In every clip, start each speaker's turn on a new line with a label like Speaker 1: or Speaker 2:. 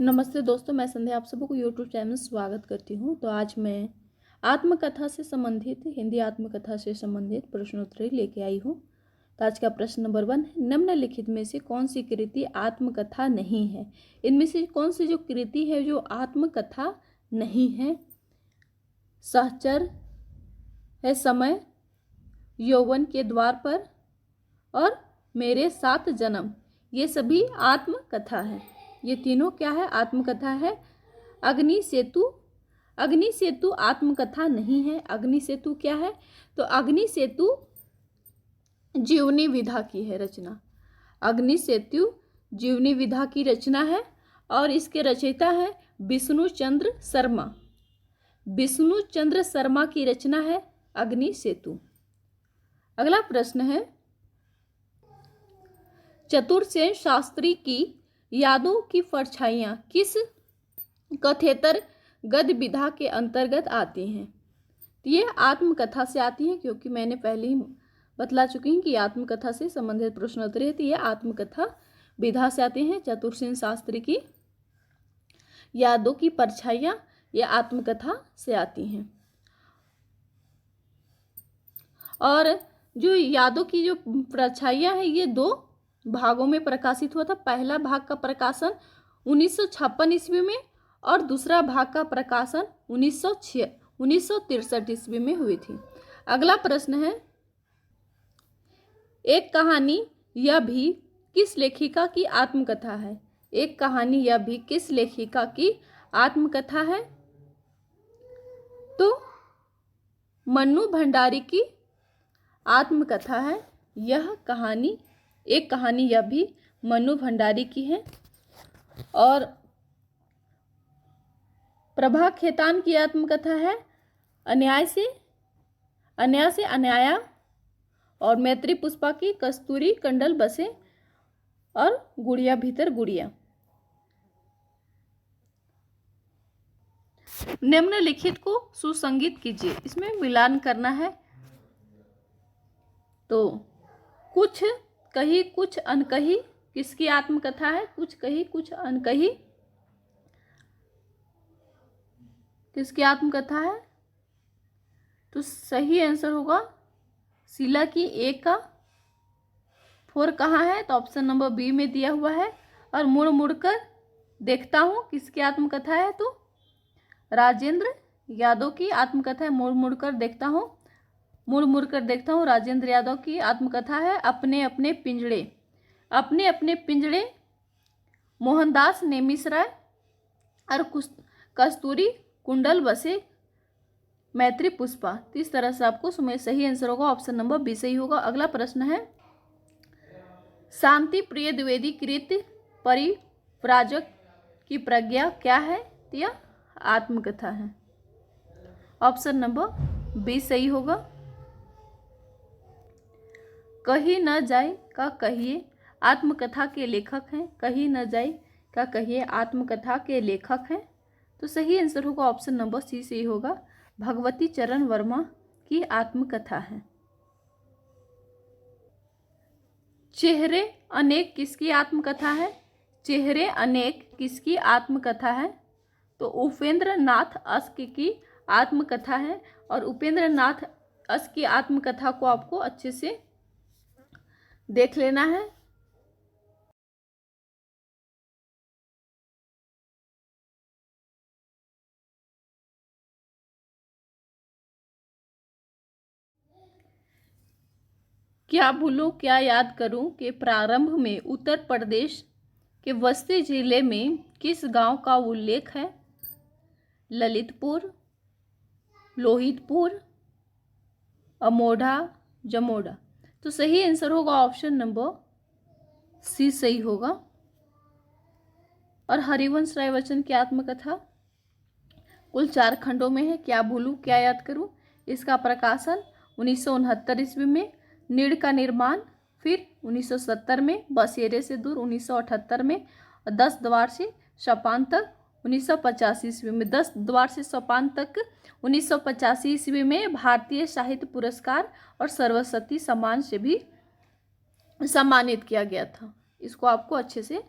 Speaker 1: नमस्ते दोस्तों, मैं संध्या आप सबको यूट्यूब चैनल में स्वागत करती हूँ। तो आज मैं आत्मकथा से संबंधित हिंदी आत्मकथा से संबंधित प्रश्नोत्तरी लेके आई हूँ। तो आज का प्रश्न नंबर 1 है, निम्नलिखित में से कौन सी कृति आत्मकथा नहीं है? इनमें से कौन सी जो कृति है जो आत्मकथा नहीं है? सहचर है, समय, यौवन के द्वार पर और मेरे 7 जन्म, ये सभी आत्मकथा है। ये तीनों क्या है? आत्मकथा है। अग्नि सेतु आत्मकथा नहीं है। अग्नि सेतु क्या है? तो अग्नि सेतु जीवनी विधा की है रचना। अग्नि सेतु जीवनी विधा की रचना है और इसके रचयिता है विष्णु चंद्र शर्मा। विष्णु चंद्र शर्मा की रचना है अग्नि सेतु। अगला प्रश्न है, चतुरसेन शास्त्री की यादों की परछाइयाँ किस कथेतर गद्य विधा के अंतर्गत आती हैं? तो ये आत्मकथा से आती हैं, क्योंकि मैंने पहले ही बतला चुकी हूँ कि आत्मकथा से संबंधित प्रश्नोत्तरी है। तो ये आत्मकथा विधा से आती हैं। चतुरसेन शास्त्री की यादों की परछाइयाँ ये आत्मकथा से आती हैं। और जो यादों की जो परछाइयाँ हैं ये 2 भागों में प्रकाशित हुआ था। पहला भाग का प्रकाशन 1956 ईस्वी में और दूसरा भाग का प्रकाशन 1963 ईस्वी में हुई थी। अगला प्रश्न है, एक कहानी यह भी किस लेखिका की आत्मकथा है? एक कहानी यह भी किस लेखिका की आत्मकथा है? तो मन्नू भंडारी की आत्मकथा है यह कहानी। एक कहानी यह भी मन्नू भंडारी की है। और प्रभा खेतान की आत्मकथा है अन्याय से अन्याया। और मैत्री पुष्पा की कस्तूरी कंडल बसे और गुड़िया भीतर गुड़िया। निम्नलिखित को सुसंगीत कीजिए, इसमें मिलान करना है। तो कुछ कही कुछ अनकही किसकी आत्मकथा है? कुछ कही कुछ अनकही किसकी आत्मकथा है? तो सही आंसर होगा शीला की। एक का 4 कहाँ है? तो ऑप्शन नंबर बी में दिया हुआ है। और मुड़ मुड़कर देखता हूँ किसकी आत्मकथा है? तो राजेंद्र यादव की आत्मकथा है। मुड़ मुड़कर देखता हूँ राजेंद्र यादव की आत्मकथा है। अपने अपने पिंजड़े मोहनदास नेमिसराय और कस्तूरी कुंडल बसे मैत्री पुष्पा। तो इस तरह से आपको सही आंसर होगा ऑप्शन नंबर बी सही होगा। अगला प्रश्न है, शांति प्रिय द्विवेदी कृत परिव्राजक की प्रज्ञा क्या है? तो यह आत्मकथा है। ऑप्शन नंबर बी सही होगा। कही न जाए का कहिए आत्मकथा के लेखक हैं। कही न जाए का कहिए आत्मकथा के लेखक हैं। तो सही आंसर होगा ऑप्शन नंबर सी सही होगा। भगवती चरण वर्मा की आत्मकथा है। चेहरे अनेक किसकी आत्मकथा है? चेहरे अनेक किसकी आत्मकथा है? तो उपेंद्र नाथ अस्क की आत्मकथा है। और उपेंद्र नाथ अस्क की आत्मकथा को आपको अच्छे से देख लेना है। क्या भूलूं क्या याद करूं के प्रारंभ में उत्तर प्रदेश के बस्ती जिले में किस गांव का उल्लेख है? ललितपुर, लोहितपुर, अमोढ़ा, जमोढ़ा। तो सही आंसर होगा ऑप्शन नंबर सी सही होगा। और हरिवंश राय बच्चन की आत्मकथा कुल 4 खंडों में है। क्या भूलूं क्या याद करूं, इसका प्रकाशन 1969 ईस्वी में, नीड़ का निर्माण फिर 1970 में, बसेरे से दूर 1978 में, और 10 द्वार से सोपान तक 1985 ईस्वी में। 10 द्वार से सोपान तक 1985 ईस्वी में भारतीय साहित्य पुरस्कार और सरस्वती सम्मान से भी सम्मानित किया गया था। इसको आपको अच्छे से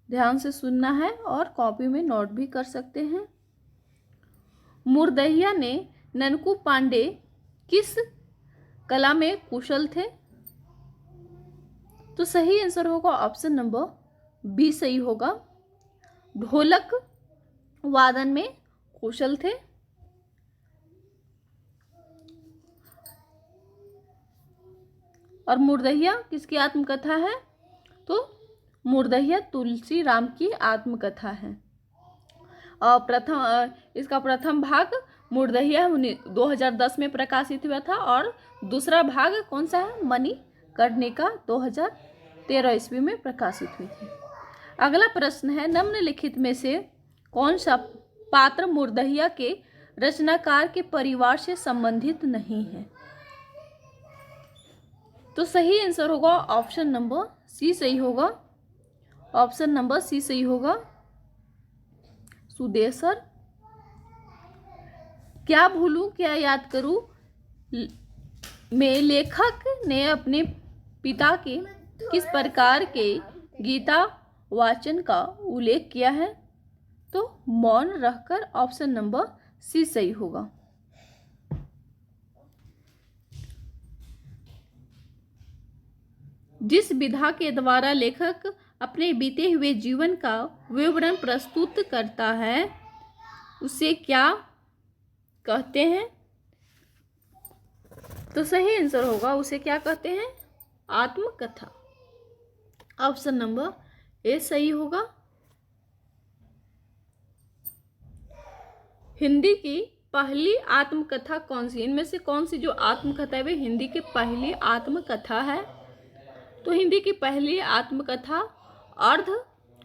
Speaker 1: ध्यान से सुनना है और कॉपी में नोट भी कर सकते हैं। मुर्दहिया ने ननकू पांडे किस कला में कुशल थे? तो सही आंसर होगा ऑप्शन नंबर बी सही होगा। ढोलक वादन में कुशल थे। और मुर्दहिया किसकी आत्मकथा है? तो मुर्दहिया तुलसी राम की आत्मकथा है। और इसका प्रथम भाग मुर्दहिया 2010 में प्रकाशित हुआ था और दूसरा भाग कौन सा है? मणिकर्णिका 2013 ईस्वी में प्रकाशित हुई थी। अगला प्रश्न है, निम्नलिखित में से कौन सा पात्र मुर्दहिया के रचनाकार के परिवार से संबंधित नहीं है? तो सही आंसर होगा ऑप्शन नंबर सी सही होगा। ऑप्शन नंबर सी सही होगा। सुदेसर। क्या भूलूं क्या याद करूं में लेखक ने अपने पिता के किस प्रकार के गीता वाचन का उल्लेख किया है? तो मौन रहकर। ऑप्शन नंबर सी सही होगा। जिस विधा के द्वारा लेखक अपने बीते हुए जीवन का विवरण प्रस्तुत करता है उसे क्या कहते हैं? तो सही आंसर होगा उसे क्या कहते हैं? आत्मकथा। ऑप्शन नंबर ए सही होगा। हिंदी की पहली आत्मकथा कौन सी? इनमें से कौन सी जो आत्मकथा है वे हिंदी की पहली आत्मकथा है? तो हिंदी की पहली आत्मकथा अर्ध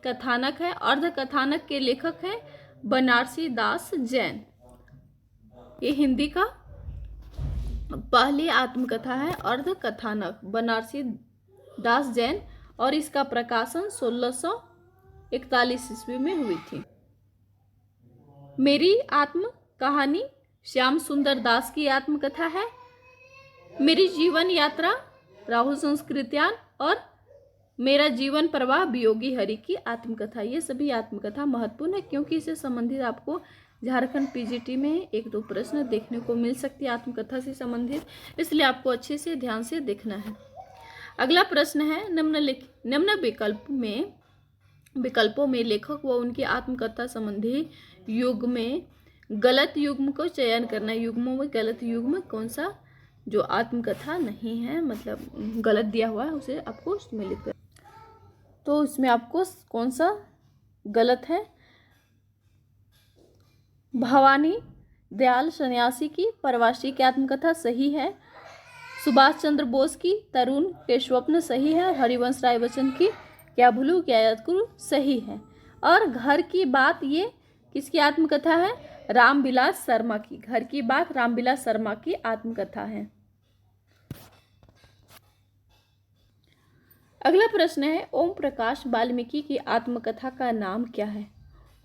Speaker 1: कथानक है। अर्ध कथानक के लेखक हैं बनारसी दास जैन। ये हिंदी का पहली आत्मकथा है अर्ध कथानक, बनारसी दास जैन, और इसका प्रकाशन 1641 ईस्वी में हुई थी। मेरी आत्म कहानी श्याम सुंदर दास की आत्मकथा है। मेरी जीवन यात्रा राहुल संस्कृत्यान और मेरा जीवन प्रवाह वियोगी हरि की आत्मकथा। ये सभी आत्मकथा महत्वपूर्ण है क्योंकि इससे संबंधित आपको झारखंड पीजीटी में एक दो प्रश्न देखने को मिल सकती है आत्मकथा से संबंधित, इसलिए आपको अच्छे से ध्यान से देखना है। अगला प्रश्न है, निम्न विकल्पों में लेखक व उनकी आत्मकथा संबंधी युग में गलत युग्म को चयन करना है। युग्मों में गलत युग्म कौन सा जो आत्मकथा नहीं है, मतलब गलत दिया हुआ है, उसे आपको सम्मिलित कर। तो इसमें आपको कौन सा गलत है? भवानी दयाल सन्यासी की प्रवासी की आत्मकथा सही है। सुभाष चंद्र बोस की तरुण के स्वप्न सही है। हरिवंश राय बच्चन की क्या भूलूं क्या याद करूं सही है। और घर की बात ये किसकी आत्मकथा है? रामविलास शर्मा की। घर की बात रामविलास शर्मा की आत्मकथा है। अगला प्रश्न है, ओम प्रकाश वाल्मीकि की आत्मकथा का नाम क्या है?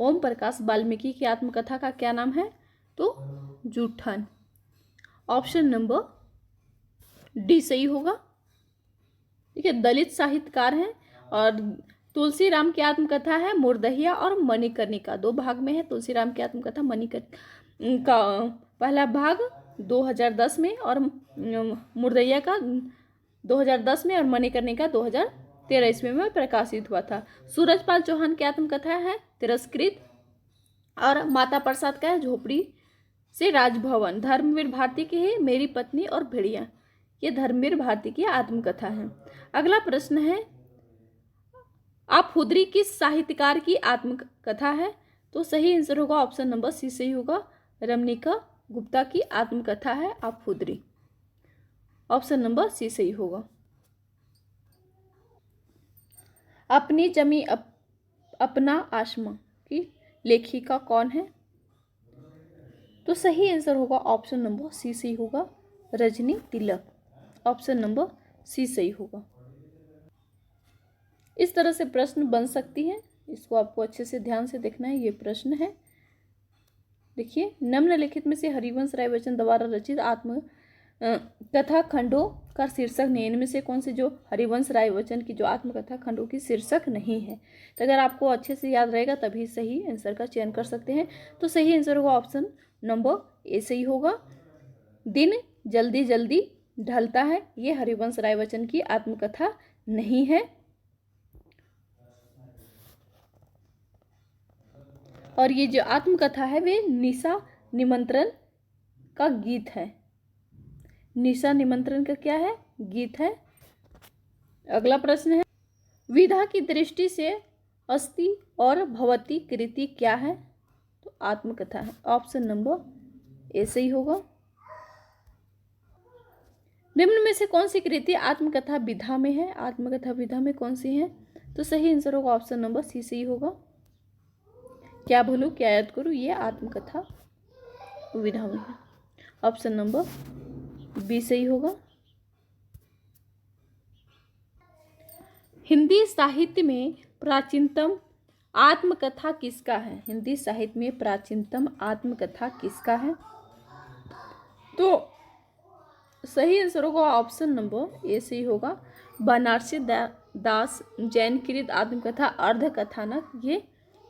Speaker 1: ओम प्रकाश वाल्मीकि की आत्मकथा का क्या नाम है? तो जूठन। ऑप्शन नंबर डी सही होगा। ठीक है, दलित साहित्यकार हैं और तुलसी राम की आत्मकथा है मुर्दहिया और मणिकर्णिका, दो भाग में है। तुलसी राम की आत्मकथा मणिकर्णिका का पहला भाग 2010 में और मुर्दहिया का 2010 में और मणिकर्णिका 2013 ईस्वी में प्रकाशित हुआ था। सूरजपाल चौहान की आत्मकथा है तिरस्कृत और माता प्रसाद का है झोपड़ी से राजभवन। धर्मवीर भारती की है मेरी पत्नी और भेड़िया, ये धर्मवीर भारती की आत्मकथा है। अगला प्रश्न है, आप हुदरी किस साहित्यकार की आत्मकथा है? तो सही आंसर होगा ऑप्शन नंबर सी सही होगा। रमणिका गुप्ता की आत्मकथा है आप हुदरी। ऑप्शन नंबर सी सही होगा। अपनी जमी अपना आसमां की लेखिका कौन है? तो सही आंसर होगा ऑप्शन नंबर सी सही होगा। रजनी तिलक। ऑप्शन नंबर सी सही होगा। इस तरह से प्रश्न बन सकती है, इसको आपको अच्छे से ध्यान से देखना है। ये प्रश्न है, देखिए, निम्नलिखित में से हरिवंश राय बच्चन द्वारा रचित कथा खंडों का शीर्षक नहीं, इनमें से कौन से जो हरिवंश राय बच्चन की जो आत्मकथा खंडों की शीर्षक नहीं है। तो अगर आपको अच्छे से याद रहेगा तभी सही आंसर का चयन कर सकते हैं। तो सही आंसर होगा ऑप्शन नंबर ए सही होगा। दिन जल्दी जल्दी ढलता है, ये हरिवंश राय बच्चन की आत्मकथा नहीं है। और ये जो आत्मकथा है वे निशा निमंत्रण का गीत है। निशा निमंत्रण का क्या है? गीत है। अगला प्रश्न है, विधा की दृष्टि से अस्ति और भवती कृति क्या है? तो आत्मकथा है। ऑप्शन नंबर ए सही होगा। निम्न में से कौन सी कृति आत्मकथा विधा में है? आत्मकथा विधा में कौन सी है? तो सही आंसर होगा ऑप्शन नंबर सी सही होगा। क्या भूलूं क्या याद करूं, ये आत्मकथा विधा में है। ऑप्शन नंबर बी सही होगा। हिंदी साहित्य में प्राचीनतम आत्मकथा किसका है? हिंदी साहित्य में प्राचीनतम आत्मकथा किसका है? तो सही आंसर होगा ऑप्शन नंबर ए सही होगा। बनारसी दास जैनकृत आत्मकथा अर्धकथानक ये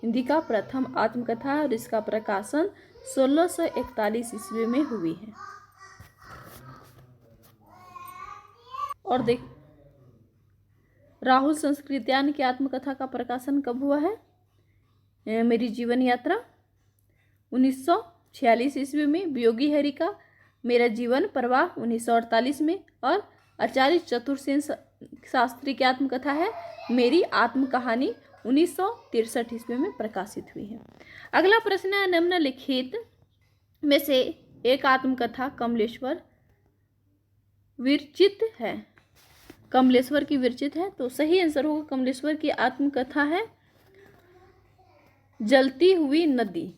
Speaker 1: हिंदी का प्रथम आत्मकथा है और इसका प्रकाशन 1641 ईस्वी में हुई है। और देख, राहुल संस्कृत्यायन की आत्मकथा का प्रकाशन कब हुआ है? मेरी जीवन यात्रा 1946 ईस्वी में। वियोगी हरि का मेरा जीवन प्रवाह 1948 में। और आचार्य चतुर्सेन शास्त्री की आत्मकथा है मेरी आत्मकहानी 1963 ईस्वी में प्रकाशित हुई है। अगला प्रश्न है, निम्नलिखित में से एक आत्मकथा कमलेश्वर विरचित है। कमलेश्वर की विरचित है, तो सही आंसर होगा कमलेश्वर की आत्मकथा है जलती हुई नदी।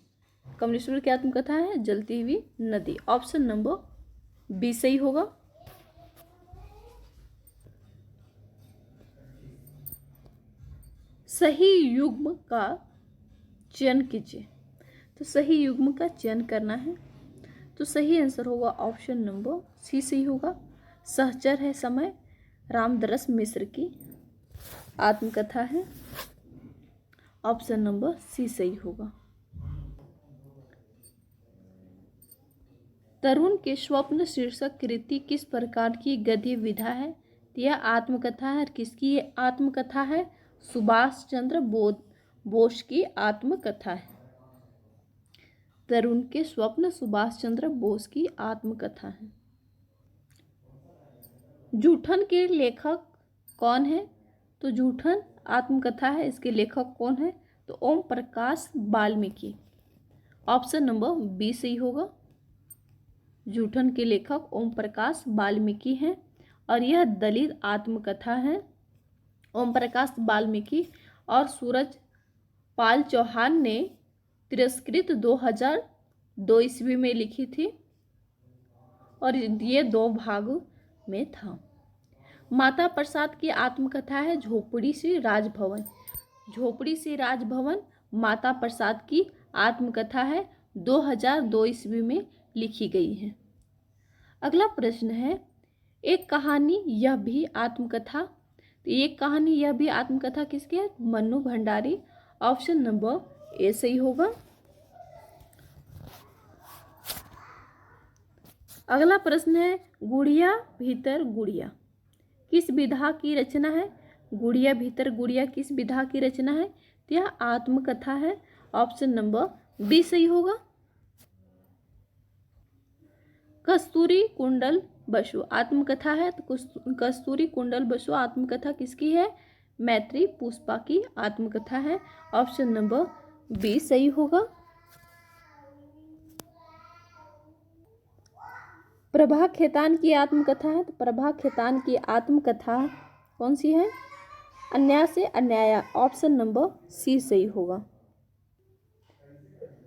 Speaker 1: कमलेश्वर की आत्मकथा है जलती हुई नदी। ऑप्शन नंबर बी सही होगा। सही युग्म का चयन कीजिए। तो सही युग्म का चयन करना है, तो सही आंसर होगा ऑप्शन नंबर सी सही होगा। सहचर है समय रामदरस मिश्र की आत्मकथा है। ऑप्शन नंबर सी सही होगा। तरुण के स्वप्न शीर्षक कृति किस प्रकार की गद्य विधा है? यह आत्मकथा है। किसकी आत्मकथा है? सुभाष चंद्र बोस की आत्मकथा है। तरुण के स्वप्न सुभाष चंद्र बोस की आत्मकथा है। जूठन के लेखक कौन है? तो जूठन आत्मकथा है, इसके लेखक कौन है? तो Om Prakash Valmiki. Option number B सही होगा। जूठन के लेखक ओम प्रकाश वाल्मीकि हैं और यह दलित आत्मकथा है। ओम प्रकाश वाल्मीकि और सूरज पाल चौहान ने तिरस्कृत 2002 ईस्वी में लिखी थी और ये 2 भाग में था। माता प्रसाद की आत्मकथा है झोपड़ी से राजभवन। झोपड़ी से राजभवन माता प्रसाद की आत्मकथा है 2002 ईस्वी में लिखी गई है। अगला प्रश्न है, एक कहानी यह भी आत्मकथा। तो एक कहानी यह भी आत्मकथा किसकी है? Mannu Bhandari. Option number A सही होगा। अगला प्रश्न है, गुड़िया भीतर गुड़िया किस विधा की रचना है? गुड़िया भीतर गुड़िया किस विधा की रचना है? तो यह आत्मकथा है। ऑप्शन नंबर बी सही होगा। कस्तूरी कुंडल बसु आत्मकथा है, तो कस्तूरी कुंडल बसु आत्मकथा किसकी है? मैत्री पुष्पा की आत्मकथा है। ऑप्शन नंबर बी सही होगा। प्रभा खेतान की आत्मकथा है, तो प्रभा खेतान की आत्मकथा कौन सी है? अन्याय से अन्याय। ऑप्शन नंबर सी सही होगा।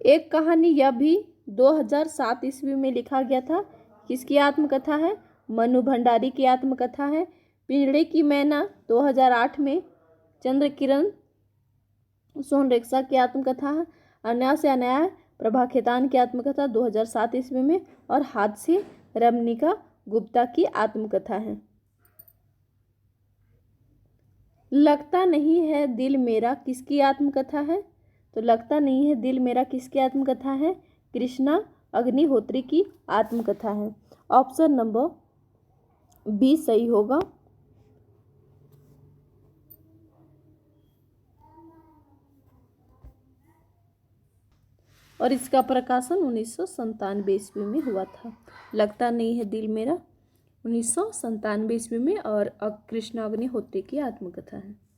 Speaker 1: एक कहानी यह भी 2007 ईस्वी में लिखा गया था। किसकी आत्मकथा है? मन्नू भंडारी की आत्मकथा है। पिंजड़े की मैना 2008 में चंद्र किरण सोनरेखा की आत्मकथा है। अन्याय से अन्याय प्रभा खेतान की आत्मकथा 2007 ईस्वी में। और हाथ से रमनी का गुप्ता की आत्मकथा है। लगता नहीं है दिल मेरा किसकी आत्मकथा है? तो लगता नहीं है दिल मेरा किसकी आत्मकथा है? कृष्णा अग्निहोत्री की आत्मकथा है। ऑप्शन नंबर बी सही होगा। और इसका प्रकाशन 1997 ईस्वी में हुआ था। लगता नहीं है दिल मेरा 1997 ईस्वी में, और कृष्णा अग्निहोत्री की आत्मकथा है।